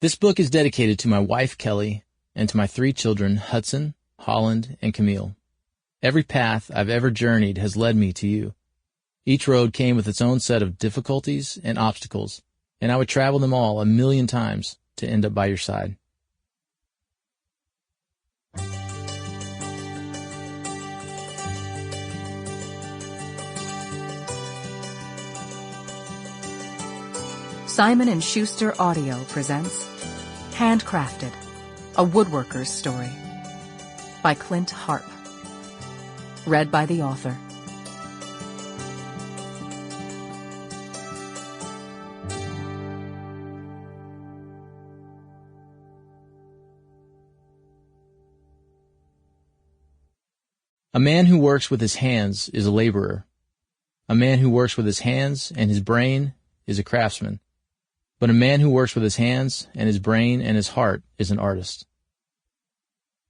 This book is dedicated to my wife, Kelly, and to my 3 children, Hudson, Holland, and Camille. Every path I've ever journeyed has led me to you. Each road came with its own set of difficulties and obstacles, and I would travel them all 1,000,000 times to end up by your side. Simon & Schuster Audio presents Handcrafted, a Woodworker's Story by Clint Harp. Read by the author. A man who works with his hands is a laborer. A man who works with his hands and his brain is a craftsman. But a man who works with his hands and his brain and his heart is an artist.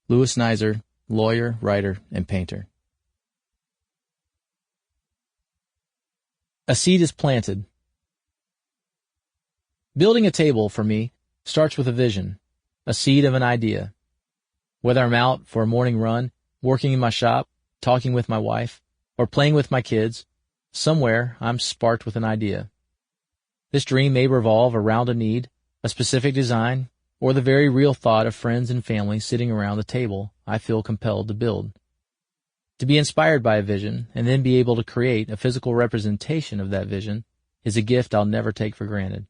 Louis Nizer, lawyer, writer, and painter. A seed is planted. Building a table, for me, starts with a vision, a seed of an idea. Whether I'm out for a morning run, working in my shop, talking with my wife, or playing with my kids, somewhere I'm sparked with an idea. This dream may revolve around a need, a specific design, or the very real thought of friends and family sitting around the table I feel compelled to build. To be inspired by a vision and then be able to create a physical representation of that vision is a gift I'll never take for granted.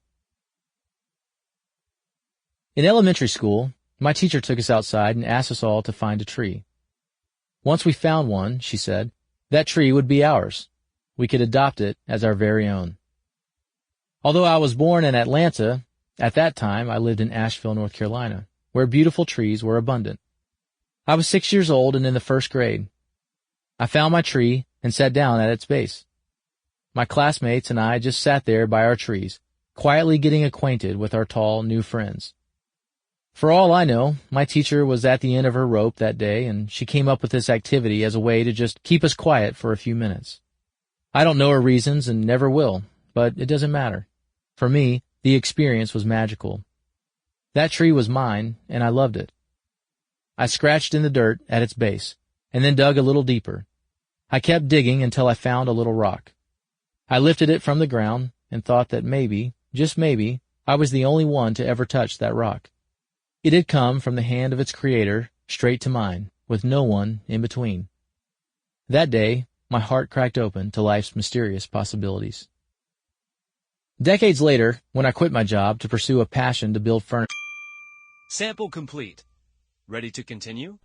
In elementary school, my teacher took us outside and asked us all to find a tree. Once we found one, she said, that tree would be ours. We could adopt it as our very own. Although I was born in Atlanta, at that time I lived in Asheville, North Carolina, where beautiful trees were abundant. I was 6 years old and in the first grade. I found my tree and sat down at its base. My classmates and I just sat there by our trees, quietly getting acquainted with our tall new friends. For all I know, my teacher was at the end of her rope that day, and she came up with this activity as a way to just keep us quiet for a few minutes. I don't know her reasons and never will, but it doesn't matter. For me, the experience was magical. That tree was mine, and I loved it. I scratched in the dirt at its base, and then dug a little deeper. I kept digging until I found a little rock. I lifted it from the ground and thought that maybe, just maybe, I was the only one to ever touch that rock. It had come from the hand of its creator straight to mine, with no one in between. That day, my heart cracked open to life's mysterious possibilities. Decades later, when I quit my job to pursue a passion to build furniture. Sample complete. Ready to continue?